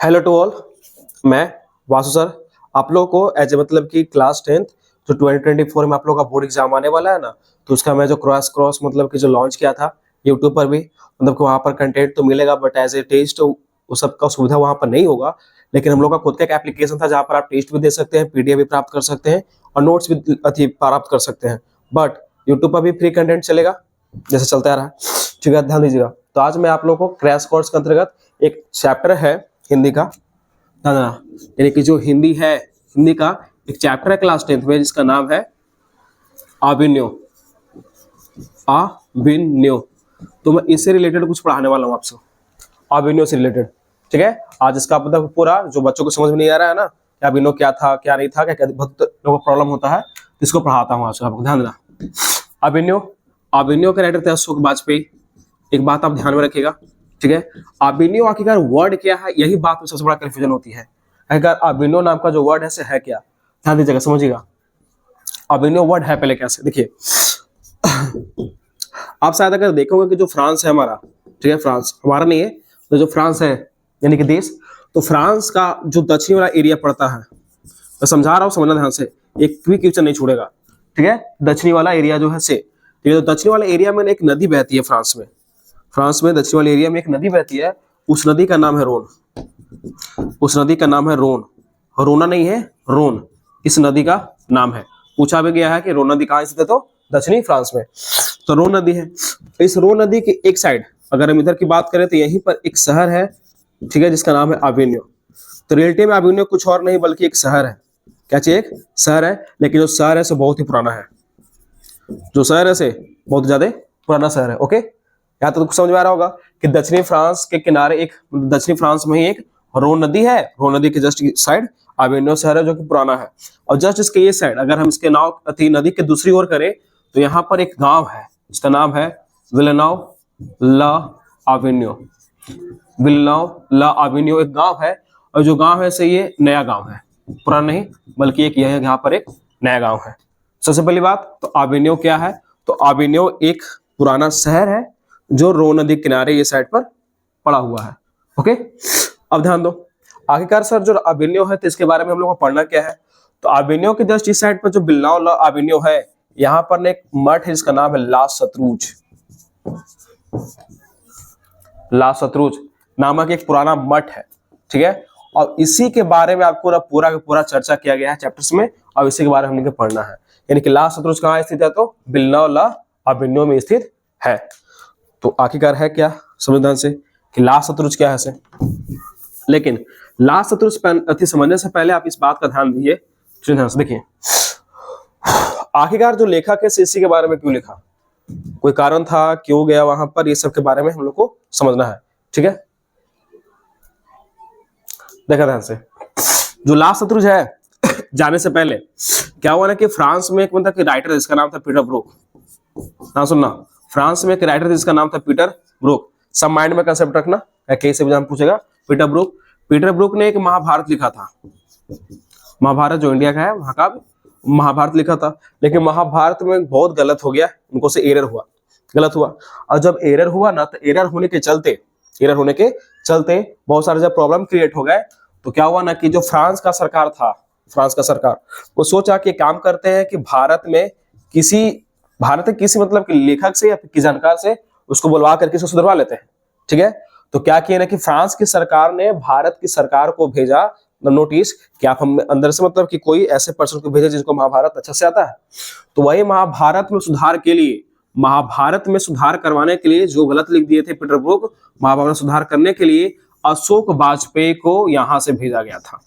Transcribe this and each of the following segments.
Hello to all, मैं Vasu sir आप लोगों को एज ए मतलब कि क्लास 10th जो 2024 में आप लोगों का बोर्ड एग्जाम आने वाला है ना, तो उसका मैं जो क्रॉस मतलब कि जो लॉन्च किया था यूट्यूब पर भी, मतलब कि वहाँ पर कंटेंट तो मिलेगा बट एज ए टेस्ट उस सबका सुविधा वहाँ पर नहीं होगा। लेकिन हम लोग का खुद का एक एप्लीकेशन था जहाँ पर आप टेस्ट भी दे सकते हैं, पीडीएफ भी प्राप्त कर सकते हैं और नोट्स भी प्राप्त कर सकते हैं। बट यूट्यूब पर भी फ्री कंटेंट चलेगा जैसे चलता रहा, ठीक है, ध्यान दीजिएगा। तो आज मैं आप लोगों को क्रैश कोर्स के अंतर्गत एक चैप्टर है हिंदी का, यानी कि जो हिंदी है, हिंदी का एक चैप्टर है क्लास 10th में जिसका नाम है अभिनयो। अभिनयो, तो मैं इससे रिलेटेड कुछ पढ़ाने वाला हूँ आपसे, अभिनयो से रिलेटेड, ठीक है। आज इसका मतलब पूरा जो बच्चों को समझ में नहीं आ रहा है ना कि अभिनयो क्या था क्या नहीं था, क्या बहुत लोगों को प्रॉब्लम होता है, इसको पढ़ाता हूँ आज आपको, ध्यान देना। अभिनयो, अभिनयो के राइटर थे अशोक वाजपेयी। एक बात आप ध्यान में रखिएगा, ठीक है। अभिनयो आखिरकार वर्ड क्या है, यही बात में सबसे बड़ा कंफ्यूजन होती है। आखिरकार अभिनयो नाम का जो वर्ड है से है क्या, ध्यान दीजिएगा, समझिएगा। अभिनयो वर्ड है पहले कैसे, देखिए। आप शायद अगर देखोगे कि जो फ्रांस है हमारा, ठीक है, फ्रांस हमारा नहीं है, तो जो फ्रांस है यानी कि देश, तो फ्रांस का जो दक्षिणी वाला एरिया पड़ता है, मैं समझा रहा हूँ, समझना ध्यान से, एक भी क्वेश्चन नहीं छोड़ेगा, ठीक है। दक्षिणी वाला एरिया जो है से, ठीक है, तो दक्षिणी वाले एरिया में एक नदी बहती है फ्रांस में, फ्रांस में दक्षिण वाले एरिया में एक नदी बहती है, उस नदी का नाम है रोन, उस नदी का नाम है रोन, रोना नहीं है, रोन इस नदी का नाम है। पूछा भी गया है कि रोन नदी कहाँ स्थित है, तो दक्षिणी फ्रांस में, तो रोन नदी है। इस रोन नदी के एक साइड अगर हम इधर की बात करें तो यहीं पर एक शहर है, ठीक है, जिसका नाम है अभिनयो। तो रियलिटी में अभिनयो कुछ और नहीं बल्कि एक शहर है, क्या चाहिए, एक शहर है, लेकिन जो शहर है सो बहुत ही पुराना है, जो शहर है से बहुत ज्यादा पुराना शहर है। ओके, यहाँ तो समझ में आ रहा होगा कि दक्षिणी फ्रांस के किनारे एक, दक्षिणी फ्रांस में ही एक रोन नदी है, रोन नदी के जस्ट साइड अभिनयो शहर है जो कि पुराना है। और जस्ट इसके ये साइड अगर हम इसके नाव नदी के दूसरी ओर करें तो यहाँ पर एक गांव है, इसका नाम है विलेनोव ला अभिनयो। विलेनोव ला अभिनयो एक गांव है, और जो गांव है से ये नया गांव है, पुराना नहीं बल्कि एक यह यहाँ पर एक नया गांव है। सबसे पहली बात तो अभिनयो क्या है, तो अभिनयो एक पुराना शहर है जो रोन नदी किनारे ये साइड पर पड़ा हुआ है। ओके, अब ध्यान दो, आखिरकार सर जो अभिनयो है तो इसके बारे में हम लोग को पढ़ना क्या है। तो अभिनयो के जस्ट इस साइड पर जो विलेनोव ला अभिनयो है, यहाँ पर एक मठ है जिसका नाम है ला सतरूज, ला सतरूज नामक एक पुराना मठ है, ठीक है। और इसी के बारे में आपको पूरा का पूरा चर्चा किया गया है चैप्टर्स में, और इसी के बारे में हमने पढ़ना है। यानी कि ला सतरूज कहाँ स्थित है, तो विलेनोव ला अभिनयो में स्थित है। तो आखिरकार है क्या, समझदान से कि ला सतरूज क्या है से। लेकिन ला सतरूज समझने से पहले आप इस बात का ध्यान दीजिए, ध्यान से देखिए, आखिरकार जो लेखक है इसी के बारे में क्यों लिखा, कोई कारण था, क्यों गया वहां पर, ये सब के बारे में हम लोग को समझना है, ठीक है। देखा ध्यान से, जो ला सतरूज है जाने से पहले क्या हुआ ना कि फ्रांस में एक मतलब कि राइटर जिसका नाम था पीटर ब्रूक, ना सुनना, फ्रांस में एक राइटर जिसका नाम था पीटर ब्रूक। सब माइंड में कंसेप्ट रखना, कैसे एग्जाम पूछेगा। पीटर ब्रूक ने एक महाभारत लिखा था, महाभारत जो इंडिया का है वहां का महाभारत लिखा था। लेकिन महाभारत में बहुत गलत हो गया, उनको से एरर हुआ, गलत हुआ। और जब एरर हुआ ना, तो एरर होने के चलते बहुत सारे जब प्रॉब्लम क्रिएट हो गए, तो क्या हुआ ना कि जो फ्रांस का सरकार था, फ्रांस का सरकार वो सोचा कि काम करते हैं कि भारत में किसी मतलब कि लेखक से या किसी जानकार से उसको बुलवा करके उसको सुधरवा लेते हैं, ठीक है। तो क्या किया ना कि फ्रांस की सरकार ने भारत की सरकार को भेजा नोटिस कि आप हम अंदर से मतलब कि कोई ऐसे पर्सन को भेजे जिसको महाभारत अच्छा से आता है। तो वही महाभारत में सुधार करवाने के लिए जो गलत लिख दिए थे पीटर ब्रूक, महाभारत में सुधार करने के लिए अशोक वाजपेयी को यहां से भेजा गया था,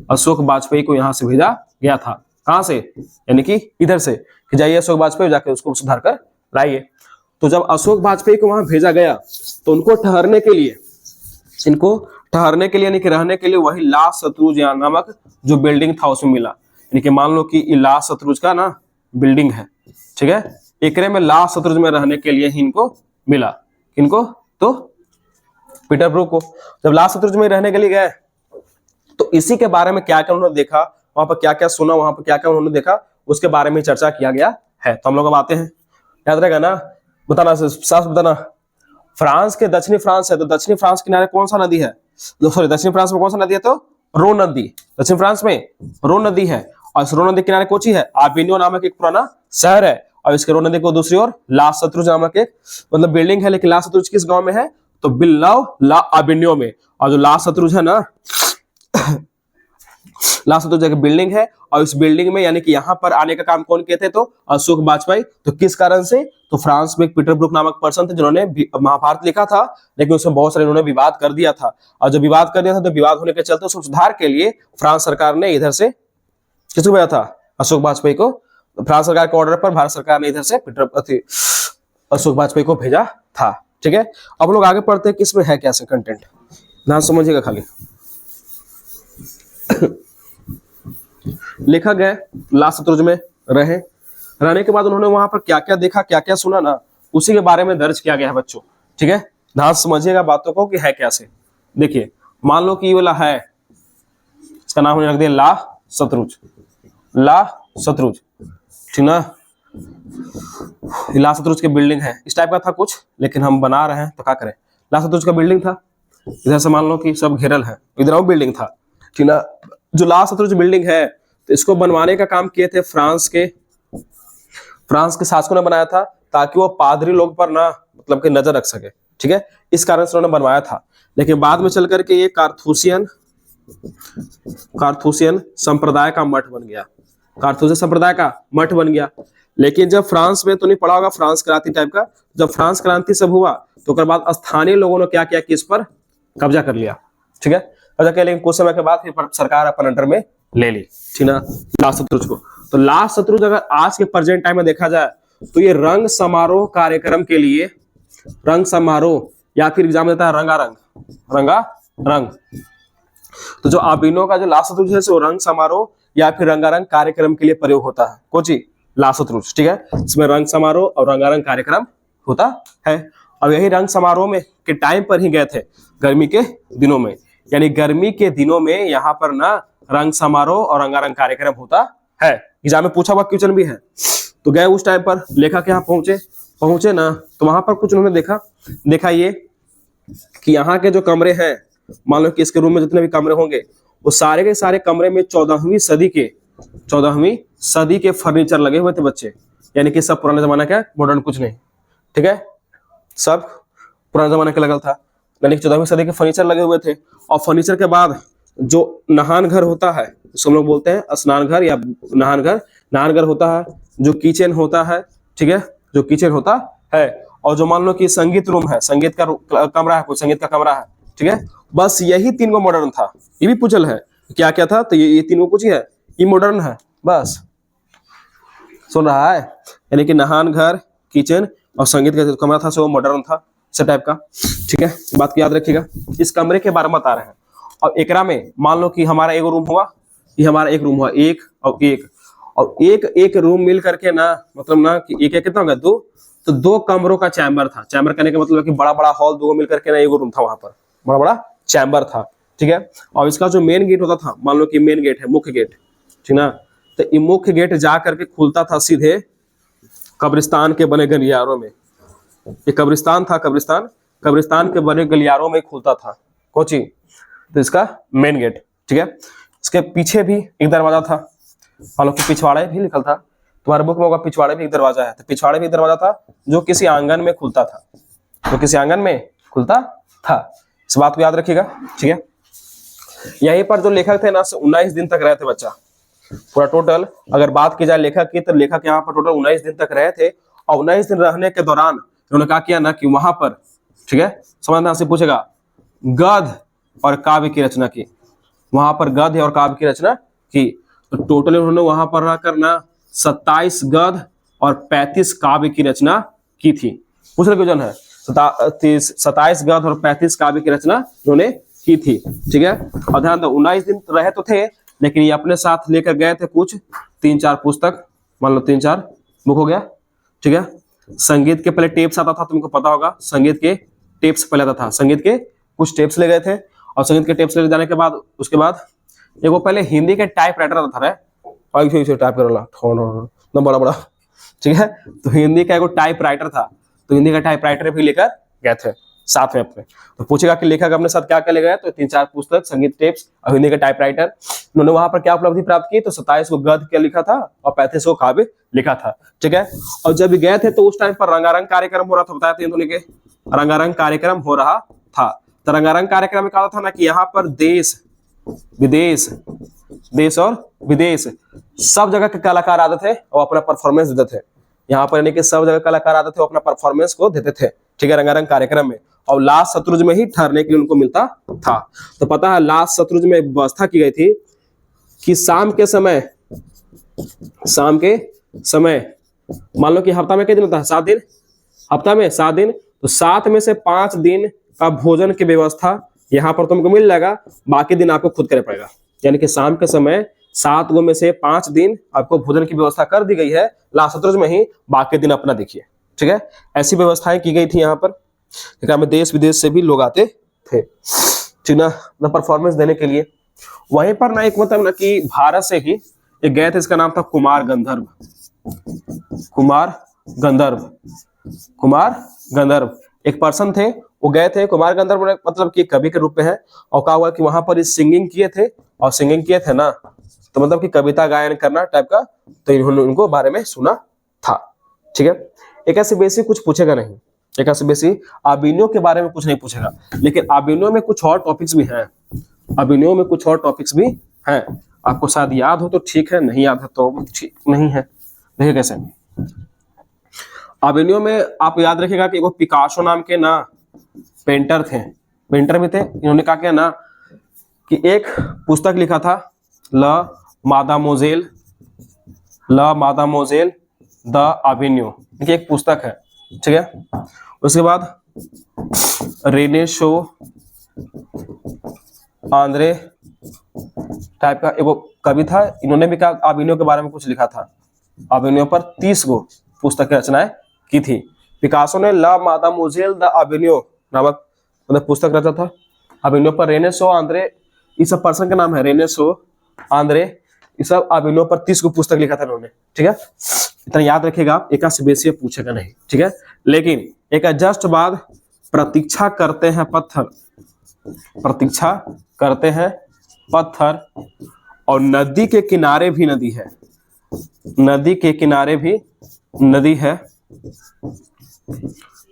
अशोक वाजपेयी को यहां से भेजा गया था। कहां से, यानी कि इधर से, कि जाइए अशोक वाजपेयी जाके उसको सुधार कर लाइए। तो जब अशोक वाजपेयी को वहां भेजा गया तो उनको ठहरने के लिए यानी कि रहने के लिए वही ला सतरूज नामक जो बिल्डिंग था उसमें मिला। यानी कि मान लो कि ला सतरूज का ना बिल्डिंग है, ठीक है, एकरे में ला सतरूज में रहने के लिए ही इनको मिला, इनको तो पीटर ब्रूक को। जब ला सतरूज में रहने के लिए गए तो इसी के बारे में क्या क्या उन्होंने देखा, वहां पर क्या क्या सुना, वहां पर क्या क्या उन्होंने देखा, उसके बारे में चर्चा किया गया है। तो हम लोग अब आते हैं, याद रहेगा ना, बताना साफ बताना। फ्रांस के दक्षिणी फ्रांस है, तो दक्षिणी फ्रांस किनारे कौन सा नदी है, सॉरी दक्षिणी फ्रांस में कौन सा नदी है, तो रो नदी। दक्षिण फ्रांस में रो नदी है, और इस रो नदी के किनारे कोची है, आबिनियो नामक एक पुराना शहर है, और इसके रो नदी को दूसरी ओर ला सत्रुज नामक एक मतलब बिल्डिंग है। लेकिन ला सत्रुज किस गांव में है, तो बिल्लाव ला आबिनियो में। और जो ला सत्रुज है ना ला सत्रुज एक बिल्डिंग है, और इस बिल्डिंग में यानी कि यहाँ पर आने का काम कौन किए थे, तो अशोक वाजपेयी। तो किस कारण से, तो फ्रांस में एक पीटर ब्रुक नामक पर्सन थे जिन्होंने महाभारत लिखा था, लेकिन उसमें बहुत सारे इन्होंने विवाद कर दिया था, और जब विवाद कर दिया था तो विवाद होने के चलते उसको सुधार के लिए फ्रांस सरकार ने इधर से किसको भेजा था, अशोक वाजपेयी को। फ्रांस सरकार के ऑर्डर पर भारत सरकार ने इधर से अशोक वाजपेयी को भेजा था। ठीक है, अब लोग आगे पढ़ते हैं कि इसमें है क्या कंटेंट, ध्यान समझिएगा खाली। लेखक गए ला सत्रुज में रहने के बाद उन्होंने वहां पर क्या क्या देखा, क्या क्या सुना ना, उसी के बारे में दर्ज किया गया है बच्चों। ठीक है, ध्यान समझिएगा बातों को कि है कैसे। देखिए मान लो कि ये वाला है, इसका नाम हमने रख दिया ला सत्रुज, ला सत्रुज, ठीक ना। ला सत्रुज की बिल्डिंग है, इस टाइप का था कुछ, लेकिन हम बना रहे हैं तो क्या करें। ला सत्रुज का बिल्डिंग था, इधर से मान लो कि सब घेरल है, इधर वो बिल्डिंग था, ठीक ना। जो ला सत्रुज बिल्डिंग है, तो इसको बनवाने का काम किए थे फ्रांस के शासकों ने बनाया था, ताकि वो पादरी लोग पर ना मतलब कि नजर रख सके। ठीक है, इस कारण से उन्होंने बनवाया था। लेकिन बाद में चल करके ये कार्थूसियन संप्रदाय का मठ बन गया, कार्थूसियन संप्रदाय का मठ बन गया। लेकिन जब फ्रांस में तो नहीं पढ़ा होगा, फ्रांस क्रांति टाइप का, जब फ्रांस क्रांति सब हुआ तो उसके बाद स्थानीय लोगों ने क्या किया कि इस पर कब्जा कर लिया। ठीक है, कब्जा कर, लेकिन कुछ समय के बाद फिर सरकार अपन अंडर में ले ली, ठीक ना, ला सत्रुज को। तो ला सत्रुज अगर आज के प्रेजेंट टाइम में देखा जाए तो ये रंग समारोह कार्यक्रम के लिए, रंग समारोह या फिर एग्जाम देता है रंगारंग। तो जो आबिनो का जो ला सत्रुज है वो रंग समारोह या फिर रंगारंग कार्यक्रम के लिए प्रयोग होता है, कोची ला सत्रुज। ठीक है, इसमें रंग समारोह और रंगारंग कार्यक्रम होता है। और यही रंग समारोह में के टाइम पर ही गए थे गर्मी के दिनों में, यानी गर्मी के दिनों में यहाँ पर ना रंग समारोह और रंगारंग कार्यक्रम होता है। एग्जाम में पूछा हुआ क्वेश्चन भी है। तो गए उस टाइम पर, लेखक यहाँ पहुंचे ना, तो वहां पर कुछ उन्होंने देखा ये कि यहाँ के जो कमरे हैं, मान लो कि इसके रूम में जितने भी कमरे होंगे वो सारे के सारे कमरे में 14वीं सदी के फर्नीचर लगे हुए थे बच्चे, यानी कि सब पुराने जमाना का, मॉडर्न कुछ नहीं। ठीक है, सब पुराने जमाने का लगा था, यानी कि 14वीं सदी के फर्नीचर लगे हुए थे। और फर्नीचर के बाद जो नहान घर होता है, जिसको हम लोग बोलते हैं स्नान घर या नहान घर होता है, जो किचन होता है, ठीक है, जो किचन होता है, और जो मान लो कि संगीत रूम है, संगीत का कमरा है, कोई संगीत का कमरा है। ठीक है, बस यही 3 गो मॉडर्न था। ये भी पूछल है क्या क्या था, तो ये 3 गो कुछ ही है, ये मॉडर्न है बस। सुन रहा है, यानी कि नहान घर, किचन और संगीत का जो कमरा था वो मॉडर्न था, इस टाइप का। ठीक है, बात को याद रखिएगा। इस कमरे के बारे में बता रहे हैं। और एकरा में मान लो कि हमारा एक रूम हुआ, ये हमारा एक रूम हुआ, एक और एक रूम मिल करके ना, मतलब ना कि एक कितना होगा, 2, तो 2 कमरों का चैम्बर था। चैम्बर करने का मतलब कि बड़ा बड़ा हॉल, 2 मिल करके ना एक रूम था, वहां पर बड़ा बड़ा चैम्बर था। ठीक है, और इसका जो मेन गेट होता था, मान लो कि मेन गेट है, मुख्य गेट, ठीक ना, तो ये मुख्य गेट जा करके खुलता था सीधे कब्रिस्तान के बने गलियारों में। ये कब्रिस्तान था, कब्रिस्तान के बने गलियारों में खुलता था कोची, तो इसका मेन गेट। ठीक है, इसके पीछे भी एक दरवाजा था, मान लो कि पिछवाड़े भी लिखल था, तुम्हारे बुक में होगा पिछवाड़े भी एक दरवाजा है, तो पिछवाड़े भी एक दरवाजा था जो किसी आंगन में खुलता था, इस बात को याद रखिएगा। ठीक है, यहीं पर जो लेखक थे ना 19 दिन तक रहे थे बच्चा, पूरा टोटल अगर बात की जाए लेखक की, तो लेखक यहाँ पर टोटल 19 दिन तक रहे थे। और 19 दिन रहने के दौरान उन्होंने क्या किया ना कि वहां पर, ठीक है, समझना से पूछेगा, गद्य और काव्य की रचना की, वहां पर गद्य और काव्य की रचना की। तो टोटल उन्होंने वहां पर रहकर ना 27 गद्य और 35 काव्य की रचना की थी। पूछ रहे क्वेश्चन है, 27 गद्य और 35 काव्य की रचना उन्होंने की थी। ठीक है, और ध्यान दो 19 दिन रहे तो थे, लेकिन ये अपने साथ लेकर गए थे कुछ 3-4 पुस्तक, मान लो 3-4 बुक हो गया। ठीक है, संगीत के पहले टेप्स आता था, तुमको पता होगा, संगीत के टेप्स पहले आता था, संगीत के कुछ टेप्स ले गए थे। और संगीत के टेप्स ले जाने के बाद उसके बाद एक वो पहले हिंदी के टाइप राइटर आता था, टाइप कर बड़ा बड़ा। ठीक है, तो हिंदी का एक टाइप राइटर था, तो हिंदी का टाइप राइटर भी लेकर गए थे साथ में अपने। तो पूछेगा कि लेखक अपने साथ क्या क्या ले गए, तो 3-4 पुस्तक, संगीत टेप्स और हिंदी का टाइपराइटर। उन्होंने वहां पर क्या उपलब्धि प्राप्त की, तो 27 को गद्य क्या लिखा था और 35 को काव्य लिखा था, ठीक है। और जब भी गए थे तो उस टाइम पर रंगारंग कार्यक्रम हो रहा था, बताया था इन्होंने के रंगारंग कार्यक्रम हो रहा था। तो रंगारंग कार्यक्रम में कहा था ना कि यहाँ पर देश विदेश, देश और विदेश सब जगह के कलाकार आते थे और अपना परफॉर्मेंस देते थे। यहाँ पर यानी कि सब जगह कलाकार आते थे, अपना परफॉर्मेंस को देते थे, ठीक है, रंगारंग कार्यक्रम में। और लास्ट शत्रुंज में ही ठहरने के लिए उनको मिलता था। तो पता है लास्ट शत्रुंज में व्यवस्था की गई थी कि शाम के समय मान लो कि हफ्ता में कितने दिन होता है, 7 दिन, हफ्ता में 7 दिन, तो 7 में से 5 दिन का भोजन की व्यवस्था यहाँ पर तुमको मिल जाएगा, बाकी दिन आपको खुद करना पड़ेगा। यानी कि शाम के समय 7 में से 5 दिन आपको भोजन की व्यवस्था कर दी गई है लास्ट शत्रुंज में ही, बाकी दिन अपना देखिए, ठीक है। ऐसी व्यवस्थाएं की गई थी यहाँ पर, में देश विदेश से भी लोग आते थे, ठीक ना, परफॉर्मेंस देने के लिए। वहीं पर ना एक मतलब ना कि भारत से ही एक गए थे, इसका नाम था कुमार गंधर्व एक पर्सन थे, वो गए थे। कुमार गंधर्व मतलब कि कवि के रूप में है। और कहा हुआ कि वहां पर सिंगिंग किए थे, और सिंगिंग किए थे ना तो मतलब कि कविता गायन करना टाइप का, तो इन्होंने उनको बारे में सुना था, ठीक है। एक ऐसे बेसिक कुछ पूछेगा नहीं, एक ऐसे बेसिक अभिनयों के बारे में कुछ नहीं पूछेगा, लेकिन अभिनयों में कुछ और टॉपिक्स भी हैं, अभिनयों में कुछ और टॉपिक्स भी हैं। आपको शायद याद हो तो ठीक है, नहीं याद है तो ठीक नहीं है। देखिए कैसे अभिनयों में आप याद रखिएगा कि वो पिकासो नाम के ना पेंटर भी थे। इन्होंने कहा क्या ना कि एक पुस्तक लिखा था ल मादामोजेल द अभिनयो, एक पुस्तक है, ठीक है। उसके बाद रेने शो आंद्रे टाइप का एक कवि था, इन्होंने भी कहा अभिनयों के बारे में कुछ लिखा था। अभिनयों पर 30 गो पुस्तक की रचनाएं की थी। पिकासो ने ला मादामोजेल द अभिनयो नामक मतलब पुस्तक रचा था। अभिनयों पर रेने शो आंद्रे, इस सब पर्सन का नाम है, रेने शो आंद्रे, इस सब अभिनयों पर 30 गो पुस्तक लिखा था इन्होंने, ठीक है। इतना याद रखिएगा, एक से बेसी पूछेगा नहीं, ठीक है। लेकिन एक जस्ट बाद प्रतीक्षा करते हैं पत्थर, और नदी के किनारे भी नदी है, नदी के किनारे भी नदी है।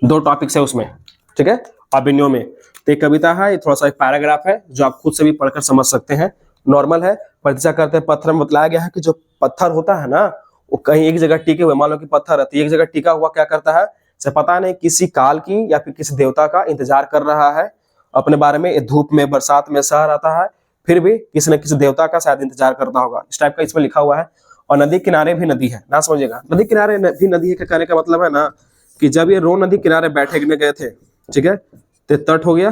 2 टॉपिक्स है उसमें, ठीक है, अभिनयों में। तो एक कविता है, थोड़ा सा एक पैराग्राफ है जो आप खुद से भी पढ़कर समझ सकते हैं, नॉर्मल है। प्रतीक्षा करते हैं पत्थर में बतलाया गया है कि जो पत्थर होता है ना वो कहीं एक जगह टिके हुए, मान लो कि पत्थर है तो एक जगह टिका हुआ क्या करता है, से पता नहीं किसी काल की या फिर किसी देवता का इंतजार कर रहा है अपने बारे में। धूप में बरसात में सह रहता है, फिर भी किसी न किसी देवता का शायद इंतजार करता होगा, इस टाइप का इसमें लिखा हुआ है। और नदी किनारे भी नदी है, ना समझिएगा, नदी किनारे भी नदी है कहने का मतलब है ना कि जब ये रोन नदी किनारे बैठने गए थे, ठीक है, तो तट हो गया,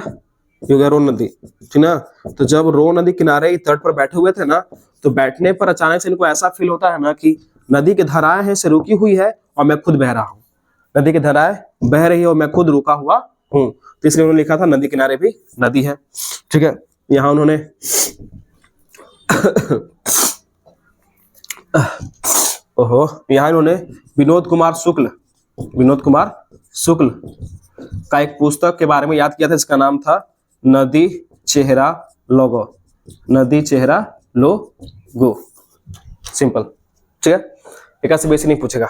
ये हो गया रोन नदी, ठीक ना। तो जब रोन नदी किनारे तट पर बैठे हुए थे ना, तो बैठने पर अचानक से इनको ऐसा फील होता है ना कि नदी की धाराएं हैं से रुकी हुई है और मैं खुद बह रहा हूँ, नदी की धाराएं बह रही है और मैं खुद रुका हुआ हूँ। तो इसलिए उन्होंने लिखा था नदी किनारे भी नदी है, ठीक है। यहाँ उन्होंने यहाँ इन्होंने विनोद कुमार शुक्ल का एक पुस्तक के बारे में याद किया था, इसका नाम था नदी चेहरा लोगो, सिंपल, ठीक है। एक ऐसे बेसिक नहीं पूछेगा।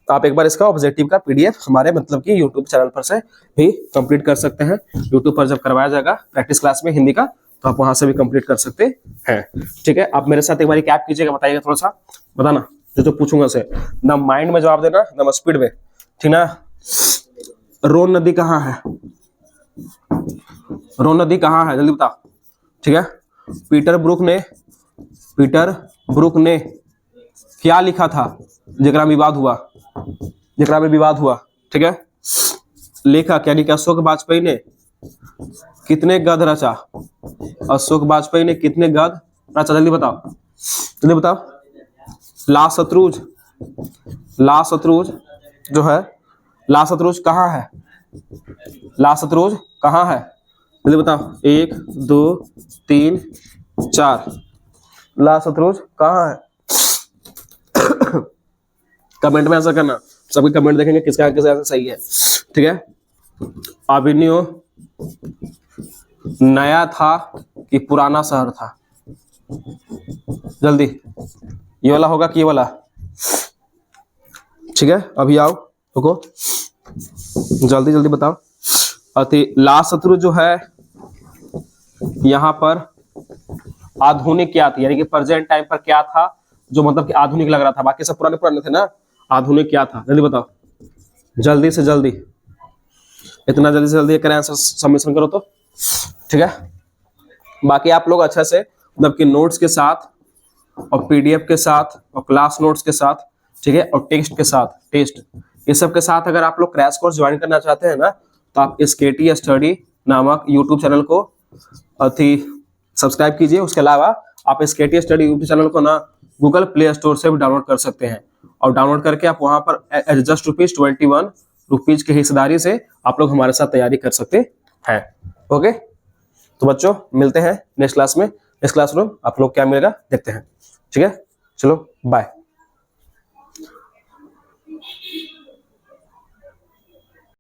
आप एक बार इसका ऑब्जेक्टिव का पीडीएफ हमारे मतलब कि यूट्यूब चैनल पर से भी कंप्लीट कर सकते हैं। यूट्यूब पर जब करवाया जाएगा प्रैक्टिस क्लास में हिंदी का, तो आप वहां से भी कंप्लीट कर सकते हैं, ठीक है। आप मेरे साथ एक बार कैप कीजिएगा, बताइएगा, थोड़ा सा बताना जो पूछूंगा उसे, ना माइंड में जवाब देना ना स्पीड में, ठीक ना। रोन नदी कहाँ है, रोन नदी कहाँ है, जल्दी बता, ठीक है। पीटर ब्रुक ने क्या लिखा था जेकरा में विवाद हुआ, ठीक है। लेखक यानी कि अशोक वाजपेयी ने कितने गद्य रचा, अशोक वाजपेयी ने कितने गद्य रचा, जल्दी बताओ। लास्ट शत्रुंज जो है, लास्ट शत्रुंज कहाँ है, जल्दी बताओ, 1 2 3 4, लास्ट शत्रुंज कहाँ है। कमेंट में ऐसा करना, सभी कमेंट देखेंगे किसका आंसर सही है, ठीक है। एवेन्यू नया था कि पुराना शहर था? जल्दी, ये वाला होगा कि ये वाला? ठीक है, अभी आओ, रुको, जल्दी जल्दी बताओ। लास्ट शत्रु जो है यहाँ पर आधुनिक क्या थी, यानी कि प्रेजेंट टाइम पर क्या था जो मतलब कि आधुनिक लग रहा था, बाकी सब पुराने पुराने थे ना। आधुनिक क्या था, जल्दी बताओ, जल्दी से जल्दी, इतना जल्दी से जल्दी करें आंसर सबमिशन करो तो। ठीक है, बाकी आप लोग अच्छा से मतलब कि नोट्स के साथ और पीडीएफ के साथ और क्लास नोट्स के साथ, ठीक है, और टेक्स्ट के साथ, टेस्ट ये सब के साथ अगर आप लोग क्रैश कोर्स ज्वाइन करना चाहते हैं ना, तो आप इस केटी स्टडी नामक यूट्यूब चैनल को सब्सक्राइब कीजिए। उसके अलावा आप इस केटी स्टडी यूट्यूब चैनल को ना गूगल प्ले स्टोर से भी डाउनलोड कर सकते हैं, और डाउनलोड करके आप वहां पर जस्ट ₹21 की हिस्सेदारी से आप लोग हमारे साथ तैयारी कर सकते हैं। ओके, तो बच्चों मिलते हैं नेक्स्ट क्लास में। नेक्स्ट क्लासरूम आप लोग क्या मिलेगा देखते हैं। ठीक है, चलो बाय।